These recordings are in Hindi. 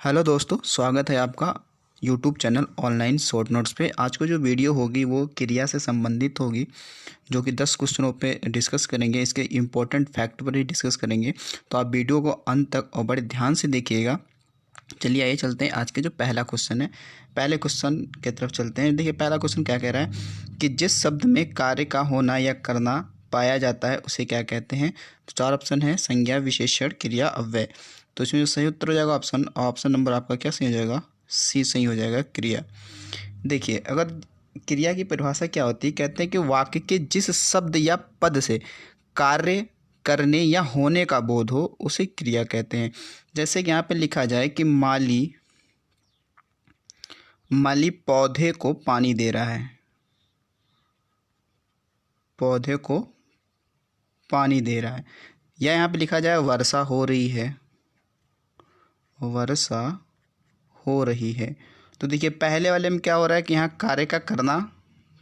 हेलो दोस्तों, स्वागत है आपका YouTube channel online short notes पे। आज को जो वीडियो होगी वो क्रिया से संबंधित होगी, जो कि 10 क्वेश्चनों पे डिस्कस करेंगे। इसके इम्पोर्टेंट फैक्ट पर ही डिस्कस करेंगे, तो आप वीडियो को अंत तक और बड़े ध्यान से देखिएगा। चलिए आइए चलते हैं। आज के जो पहला क्वेश्चन है, पहले क्वेश्चन की तरफ चलते हैं। देखिए पहला क्वेश्चन क्या कह रहा है कि जिस शब्द में कार्य का होना या करना पाया जाता है उसे क्या कहते हैं। तो 4 ऑप्शन है, संज्ञा, विशेषण, क्रिया, अव्यय। तो इसमें जो सही उत्तर हो जाएगा ऑप्शन नंबर आपका क्या सही हो जाएगा, सी सही हो जाएगा, क्रिया। देखिए अगर क्रिया की परिभाषा क्या होती है, कहते हैं कि वाक्य के जिस शब्द या पद से कार्य करने या होने का बोध हो उसे क्रिया कहते हैं। जैसे कि यहाँ पे लिखा जाए कि माली पौधे को पानी दे रहा है, पौधे को पानी दे रहा है। या यहाँ पे लिखा जाए वर्षा हो रही है, वर्षा हो रही है। तो देखिए पहले वाले में क्या हो रहा है कि यहाँ कार्य का करना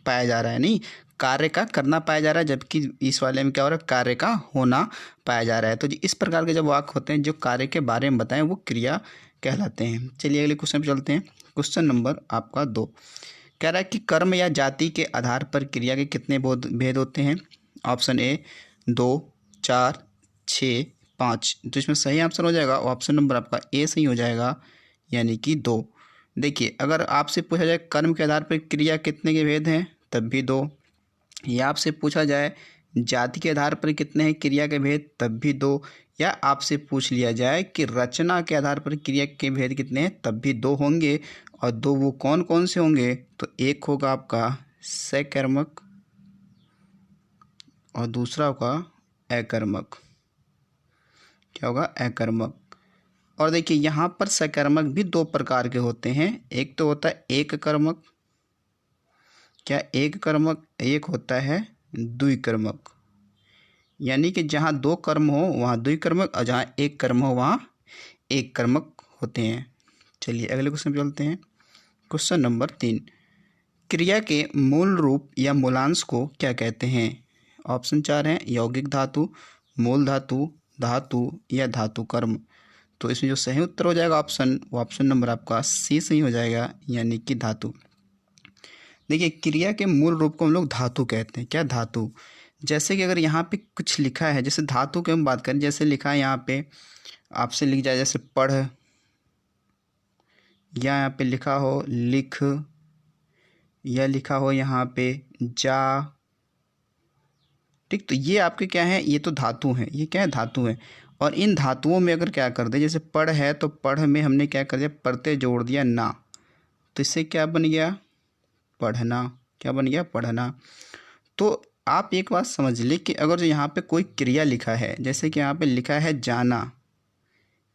पाया जा रहा है, नहीं कार्य का करना पाया जा रहा है, जबकि इस वाले में क्या हो रहा है, कार्य का होना पाया जा रहा है। तो इस प्रकार के जब वाक्य होते हैं जो कार्य के बारे में बताएं वो क्रिया कहलाते हैं। चलिए अगले क्वेश्चन पे चलते हैं। क्वेश्चन नंबर आपका 2 कह रहा है कि कर्म या जाति के आधार पर क्रिया के कितने भेद होते हैं। Option A 2, 4, 6, 5। तो इसमें सही आंसर हो जाएगा ऑप्शन नंबर आपका ए सही हो जाएगा, यानी कि 2। देखिए अगर आपसे पूछा जाए कर्म के आधार पर क्रिया कितने के भेद हैं, तब भी 2। या आपसे पूछा जाए जाति के आधार पर कितने हैं क्रिया के भेद, तब भी 2। या आपसे पूछ लिया जाए कि रचना के आधार पर क्रिया के भेद कितने हैं, तब भी 2 होंगे। और 2 वो कौन कौन से होंगे, तो एक होगा आपका सकर्मक और दूसरा होगा अकर्मक। क्या होगा, अकर्मक। और देखिए यहाँ पर सकर्मक भी 2 प्रकार के होते हैं। एक तो होता है एक कर्मक, क्या एक कर्मक, एक होता है द्विकर्मक। यानी कि जहाँ 2 कर्म हो वहाँ द्विकर्मक और जहाँ एक कर्म हो वहाँ एक कर्मक होते हैं। चलिए अगले क्वेश्चन पे चलते हैं। क्वेश्चन नंबर 3 क्रिया के मूल रूप या मूलांश को क्या कहते हैं। ऑप्शन 4 हैं, यौगिक धातु, मूल धातु, धातु या धातु कर्म। तो इसमें जो सही उत्तर हो जाएगा ऑप्शन नंबर आपका सी सही हो जाएगा, यानी कि धातु। देखिए क्रिया के मूल रूप को हम लोग धातु कहते हैं। क्या, धातु। जैसे कि अगर यहाँ पे कुछ लिखा है, जैसे धातु की हम बात करें, जैसे लिखा है यहाँ पे आपसे लिख जाए जैसे पढ़, या यहाँ पे लिखा हो लिख, या लिखा हो यहाँ पे जा, ठीक। तो ये आपके क्या है, ये तो धातु हैं, ये क्या है, धातु है। और इन धातुओं में अगर क्या कर दे, जैसे पढ़ है तो पढ़ में हमने क्या कर दिया, प्रत्यय जोड़ दिया ना, तो इससे क्या बन गया, पढ़ना। क्या बन गया, पढ़ना। तो आप एक बात समझ ले कि अगर जो यहाँ पे कोई क्रिया लिखा है, जैसे कि यहाँ पे लिखा है जाना,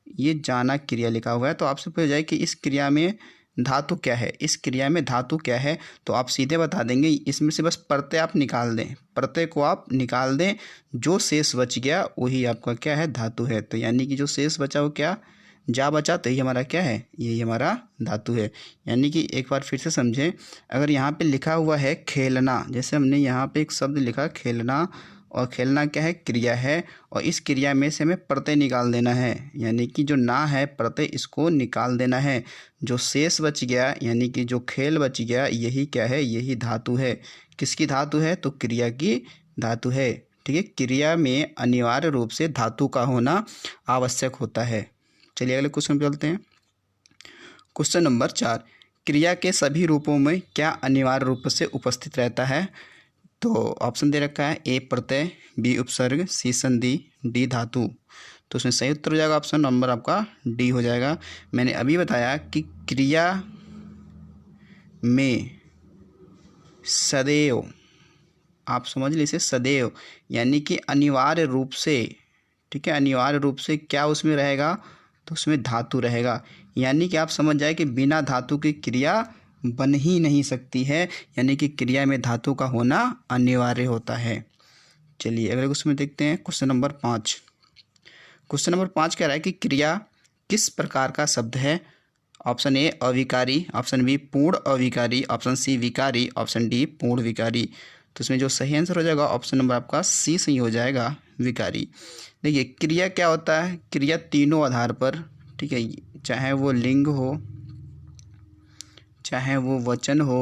ये जाना क्रिया लिखा हुआ है, तो आपसे पूछा जाए कि इस क्रिया में धातु क्या है, इस क्रिया में धातु क्या है, तो आप सीधे बता देंगे इसमें से बस प्रत्यय आप निकाल दें, प्रत्यय को आप निकाल दें, जो शेष बच गया वही आपका क्या है, धातु है। तो यानी कि जो शेष बचा वो क्या, जा बचा, तो ये हमारा क्या है, यही हमारा धातु है। यानी कि एक बार फिर से समझें, अगर यहाँ पे लिखा हुआ है खेलना, जैसे हमने यहाँ पे एक शब्द लिखा खेलना, और खेलना क्या है, क्रिया है, और इस क्रिया में से हमें प्रत्यय निकाल देना है, यानी कि जो ना है प्रत्यय इसको निकाल देना है। जो शेष बच गया यानी कि जो खेल बच गया, यही क्या है, यही धातु है। किसकी धातु है, तो क्रिया की धातु है। ठीक है, क्रिया में अनिवार्य रूप से धातु का होना आवश्यक होता है। चलिए अगले क्वेश्चन पे चलते हैं। क्वेश्चन नंबर 4 क्रिया के सभी रूपों में क्या अनिवार्य रूप से उपस्थित रहता है। तो ऑप्शन दे रखा है, ए प्रत्यय, बी उपसर्ग, सी संधि, डी धातु। तो उसमें सही उत्तर हो जाएगा ऑप्शन नंबर आपका डी हो जाएगा। मैंने अभी बताया कि क्रिया में सदैव, आप समझ लीजिए सदैव, यानी कि अनिवार्य रूप से, ठीक है, अनिवार्य रूप से क्या उसमें रहेगा, तो उसमें धातु रहेगा। यानी कि आप समझ जाए कि बिना धातु की क्रिया बन ही नहीं सकती है, यानी कि क्रिया में धातु का होना अनिवार्य होता है। चलिए अगले क्वेश्चन में देखते हैं। क्वेश्चन नंबर 5 कह रहा है कि क्रिया किस प्रकार का शब्द है। ऑप्शन ए अविकारी, ऑप्शन बी पूर्ण अविकारी, ऑप्शन सी विकारी, ऑप्शन डी पूर्ण विकारी। तो इसमें जो सही आंसर हो जाएगा ऑप्शन नंबर आपका सी सही हो जाएगा, विकारी। देखिए क्रिया क्या होता है, क्रिया तीनों आधार पर, ठीक है, चाहे वो लिंग हो, चाहे वो वचन हो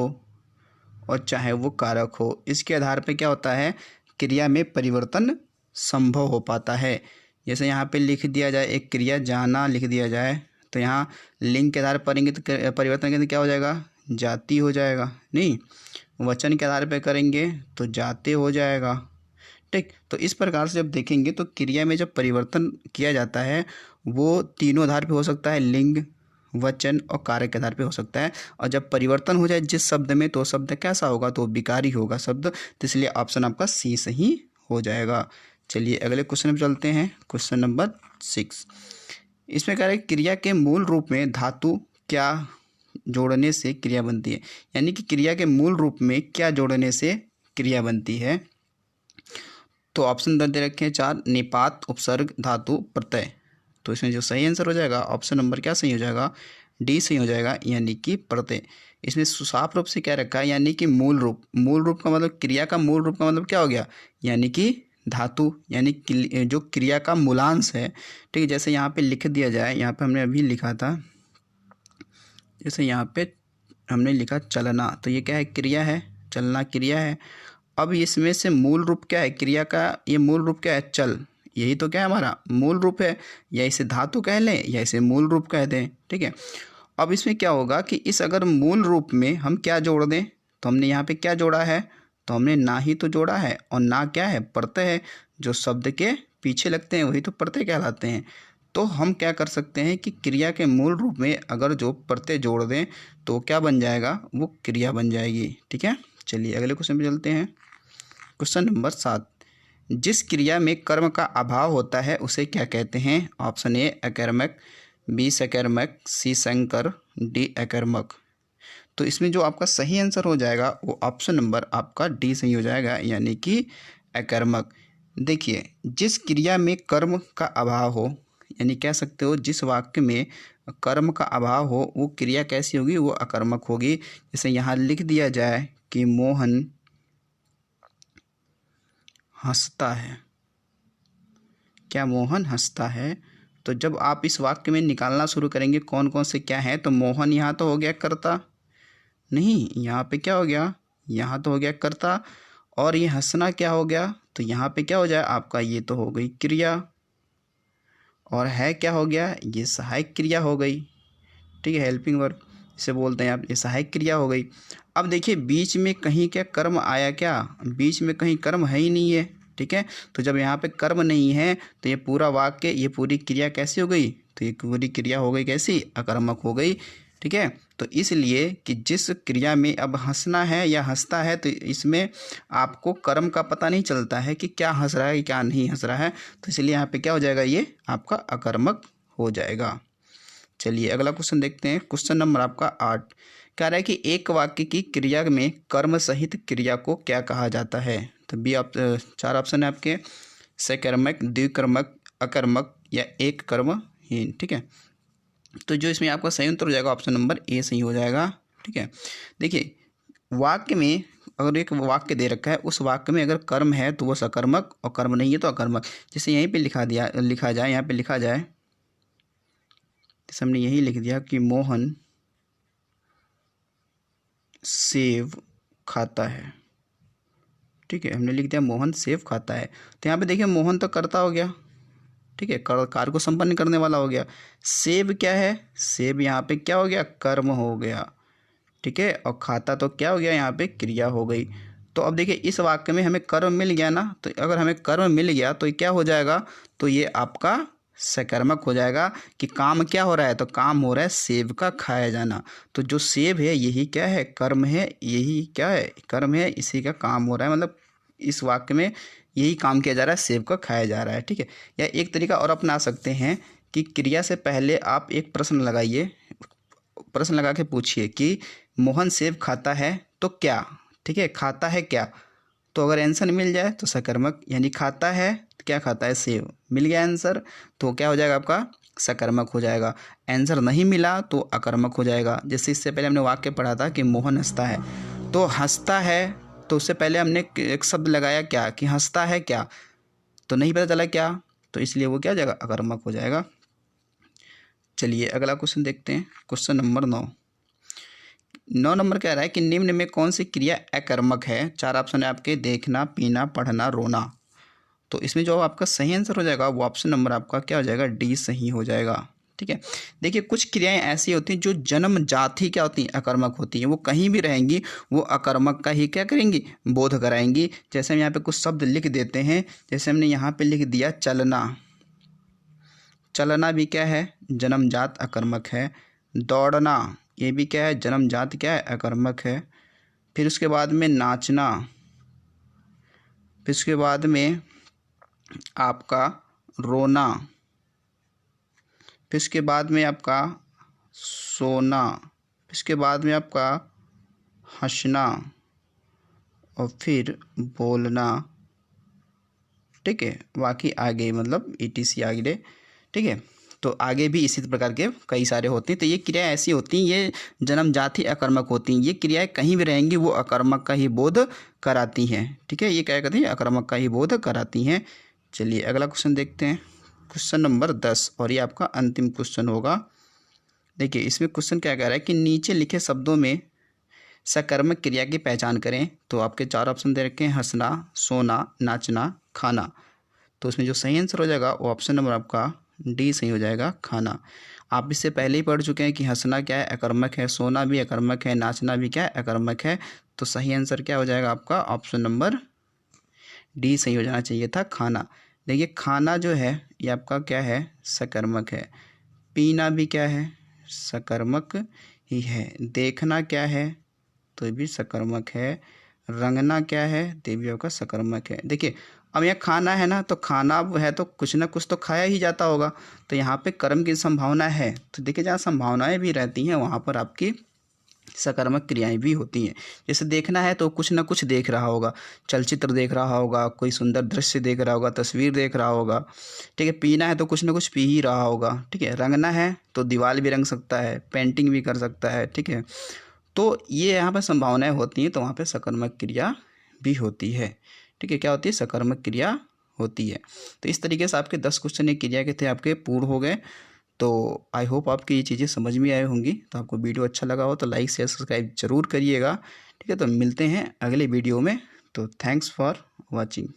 और चाहे वो कारक हो, इसके आधार पे क्या होता है, क्रिया में परिवर्तन संभव हो पाता है। जैसे यहाँ पे लिख दिया जाए एक क्रिया जाना लिख दिया जाए, तो यहाँ लिंग के आधार पर करेंगे तो परिवर्तन करेंगे तो क्या हो जाएगा, जाति हो जाएगा। नहीं, वचन के आधार पर करेंगे तो जाते हो जाएगा। ठीक, तो इस प्रकार से जब देखेंगे तो क्रिया में जब परिवर्तन किया जाता है वो तीनों आधार पे हो सकता है, लिंग, वचन और कारक के आधार पे हो सकता है। और जब परिवर्तन हो जाए जिस शब्द में, तो शब्द कैसा होगा, तो विकारी होगा शब्द। तो इसलिए ऑप्शन आपका सी सही हो जाएगा। चलिए अगले क्वेश्चन में चलते हैं, क्वेश्चन नंबर 6। इसमें कह रहा है क्रिया के मूल रूप में धातु क्या जोड़ने से क्रिया बनती है, यानी कि क्रिया के मूल रूप में क्या जोड़ने से क्रिया बनती है। तो ऑप्शन दे रखे हैं 4, निपात, उपसर्ग, धातु, प्रत्यय। तो इसमें जो सही आंसर हो जाएगा ऑप्शन नंबर क्या सही हो जाएगा, डी सही हो जाएगा, यानी कि प्रत्यय। इसमें साफ रूप से क्या रखा है, यानी कि मूल रूप। मूल रूप का मतलब, क्रिया का मूल रूप का मतलब क्या हो गया, यानी कि धातु, यानी जो क्रिया का मूलांश है। ठीक है, जैसे यहाँ पे लिख दिया जाए, यहाँ पे हमने अभी लिखा था, जैसे यहाँ पे हमने लिखा चलना, तो ये क्या है, क्रिया है, चलना क्रिया है। अब इसमें से मूल रूप क्या है क्रिया का, ये मूल रूप क्या है, चल, यही तो क्या है हमारा मूल रूप है, या इसे धातु कह लें या इसे मूल रूप कह दें। ठीक है, अब इसमें क्या होगा कि इस अगर मूल रूप में हम क्या जोड़ दें, तो हमने यहाँ पे क्या जोड़ा है, तो हमने ना ही तो जोड़ा है, और ना क्या है, प्रत्यय है। जो शब्द के पीछे लगते हैं वही तो प्रत्यय कहलाते हैं। तो हम क्या कर सकते हैं कि क्रिया के मूल रूप में अगर जो प्रत्यय जोड़ दें तो क्या बन जाएगा, वो क्रिया बन जाएगी। ठीक है, चलिए अगले क्वेश्चन पे चलते हैं, क्वेश्चन नंबर 7। जिस क्रिया में कर्म का अभाव होता है उसे क्या कहते हैं। ऑप्शन ए अकर्मक, बी सकर्मक, सी संकर, डी अकर्मक। तो इसमें जो आपका सही आंसर हो जाएगा वो ऑप्शन नंबर आपका डी सही हो जाएगा, यानी कि अकर्मक। देखिए, जिस क्रिया में कर्म का अभाव हो, यानी कह सकते हो जिस वाक्य में कर्म का अभाव हो वो क्रिया कैसी होगी, वो अकर्मक होगी। जैसे यहाँ लिख दिया जाए कि मोहन हंसता है, क्या मोहन हंसता है, तो जब आप इस वाक्य में निकालना शुरू करेंगे कौन कौन से क्या है, तो मोहन यहाँ तो हो गया कर्ता, नहीं यहाँ पे क्या हो गया, यहाँ तो हो गया कर्ता, और ये हंसना क्या हो गया, तो यहाँ पे क्या हो जाए आपका, ये तो हो गई क्रिया, और है क्या हो गया, ये सहायक क्रिया हो गई। ठीक है, हेल्पिंग वर्ब इसे बोलते हैं आप, ये सहायक क्रिया हो गई। अब देखिए बीच में कहीं क्या कर्म आया क्या, बीच में कहीं कर्म है ही नहीं है। ठीक है, तो जब यहाँ पे कर्म नहीं है तो ये पूरा वाक्य, ये पूरी क्रिया कैसी हो गई, तो ये पूरी क्रिया हो गई कैसी, अकर्मक हो गई। ठीक है, तो इसलिए कि जिस क्रिया में अब हंसना है या हंसता है, तो इसमें आपको कर्म का पता नहीं चलता है कि क्या हंस रहा है क्या नहीं हंस रहा है, तो इसलिए यहाँ पे क्या हो जाएगा, ये आपका अकर्मक हो जाएगा। चलिए अगला क्वेश्चन देखते हैं, क्वेश्चन नंबर आपका 8। कह रहा है कि एक वाक्य की क्रिया में कर्म सहित क्रिया को क्या कहा जाता है। तो बी आप 4 ऑप्शन है आपके, सकर्मक, द्विकर्मक, अकर्मक या एक कर्महीन। ठीक है, तो जो इसमें आपका सही उत्तर हो जाएगा ऑप्शन नंबर ए सही हो जाएगा। ठीक है, देखिए वाक्य में अगर एक वाक्य दे रखा है, उस वाक्य में अगर कर्म है तो वो सकर्मक और कर्म नहीं है तो अकर्मक। जैसे यहीं पे लिखा जाए, यहाँ पे लिखा जाए, जैसे हमने यही लिख दिया कि मोहन सेब खाता है। ठीक है, हमने लिख दिया मोहन सेब खाता है, तो यहाँ पे देखिए मोहन तो कर्ता हो गया। ठीक है, कार्य को संपन्न करने वाला हो गया। सेब क्या है, सेब यहाँ पे क्या हो गया, कर्म हो गया। ठीक है, और खाता तो क्या हो गया, यहाँ पे क्रिया हो गई। तो अब देखिए इस वाक्य में हमें कर्म मिल गया ना, तो अगर हमें कर्म मिल गया तो ये क्या हो जाएगा, तो ये आपका सकर्मक हो जाएगा। कि काम क्या हो रहा है, तो काम हो रहा है सेब का खाया जाना। तो जो सेब है यही क्या है, कर्म है, यही क्या है, कर्म है, इसी का काम हो रहा है, मतलब इस वाक्य में यही काम किया जा रहा है, सेब का खाया जा रहा है। ठीक है, या एक तरीका और अपना सकते हैं कि क्रिया से पहले आप एक प्रश्न लगाइए, प्रश्न लगा के पूछिए कि मोहन सेब खाता है तो क्या। ठीक है, खाता है क्या, तो अगर आंसर मिल जाए तो सकर्मक, यानी खाता है तो क्या खाता है, सेब, मिल गया आंसर तो क्या हो जाएगा आपका सकर्मक हो जाएगा। आंसर नहीं मिला तो अकर्मक हो जाएगा। जैसे इससे पहले हमने वाक्य पढ़ा था कि मोहन हंसता है, तो हंसता है, तो उससे पहले हमने एक शब्द लगाया क्या, कि हंसता है क्या, तो नहीं पता चला क्या, तो इसलिए वो क्या हो जाएगा, अकर्मक हो जाएगा। चलिए अगला क्वेश्चन देखते हैं। क्वेश्चन नंबर 9 नंबर कह रहा है कि निम्न में कौन सी क्रिया अकर्मक है। 4 ऑप्शन है आपके, देखना, पीना, पढ़ना, रोना। तो इसमें जो आपका सही आंसर हो जाएगा वो ऑप्शन नंबर आपका क्या हो जाएगा, डी सही हो जाएगा। ठीक है, देखिए कुछ क्रियाएं ऐसी होती हैं जो जन्मजात ही क्या होती हैं, अकर्मक होती हैं। वो कहीं भी रहेंगी वो अकर्मक का ही क्या करेंगी, बोध कराएंगी। जैसे हम यहाँ पे कुछ शब्द लिख देते हैं, जैसे हमने यहाँ पे लिख दिया चलना। चलना भी क्या है, जन्मजात अकर्मक है। दौड़ना ये भी क्या है, जन्मजात क्या है, अकर्मक है। फिर उसके बाद में नाचना, फिर उसके बाद में आपका रोना, फिर उसके बाद में आपका सोना, फिर उसके बाद में आपका हंसना और फिर बोलना। ठीक है, बाकी आगे मतलब ETC आगे। ठीक है, तो आगे भी इसी प्रकार के कई सारे होते हैं। तो ये क्रियाएं ऐसी होती हैं, ये जन्मजात ही अकर्मक होती हैं। ये क्रियाएं कहीं भी रहेंगी वो अकर्मक का ही बोध कराती हैं। ठीक है, ये क्या कहते हैं, अकर्मक का ही बोध कराती हैं। चलिए अगला क्वेश्चन देखते हैं। क्वेश्चन नंबर 10 और ये आपका अंतिम क्वेश्चन होगा। देखिए इसमें क्वेश्चन क्या कह रहा है कि नीचे लिखे शब्दों में सकर्मक क्रिया की पहचान करें। तो आपके 4 ऑप्शन दे रखे हैं, हंसना, सोना, नाचना, खाना। तो इसमें जो सही आंसर हो जाएगा वो ऑप्शन नंबर आपका डी सही हो जाएगा, खाना। आप इससे पहले ही पढ़ चुके हैं कि हंसना क्या है, अकर्मक है, सोना भी अकर्मक है, नाचना भी क्या है, अकर्मक है। तो सही आंसर क्या हो जाएगा आपका, ऑप्शन नंबर डी सही हो जाना चाहिए था, खाना। देखिए खाना जो है ये आपका क्या है, सकर्मक है। पीना भी क्या है, सकर्मक ही है। देखना क्या है, तो ये भी सकर्मक है। रंगना क्या है, तो ये भी आपका सकर्मक है। देखिए अब यहाँ खाना है ना, तो खाना है तो कुछ ना कुछ तो खाया ही जाता होगा। तो यहाँ पे कर्म की संभावना है। तो देखिए जहाँ संभावनाएं भी रहती हैं वहाँ पर आपकी सकर्मक क्रियाएं भी होती हैं। जैसे देखना है तो कुछ ना कुछ देख रहा होगा, चलचित्र देख रहा होगा, कोई सुंदर दृश्य देख रहा होगा, तस्वीर देख रहा होगा। ठीक है, पीना है तो कुछ ना कुछ पी ही रहा होगा। ठीक है, रंगना है तो दीवार भी रंग सकता है, पेंटिंग भी कर सकता है। ठीक है, तो ये यहाँ पर संभावनाएं होती हैं, तो वहाँ पर सकर्मक क्रिया भी होती है। ठीक है, क्या होती है, सकर्मक क्रिया होती है। तो इस तरीके से आपके 10 क्वेश्चन एक क्रिया के थे आपके पूर्ण हो गए। तो आई होप आपकी ये चीज़ें समझ में आई होंगी। तो आपको वीडियो अच्छा लगा हो तो लाइक शेयर सब्सक्राइब जरूर करिएगा। ठीक है, तो मिलते हैं अगले वीडियो में। तो थैंक्स फॉर वॉचिंग।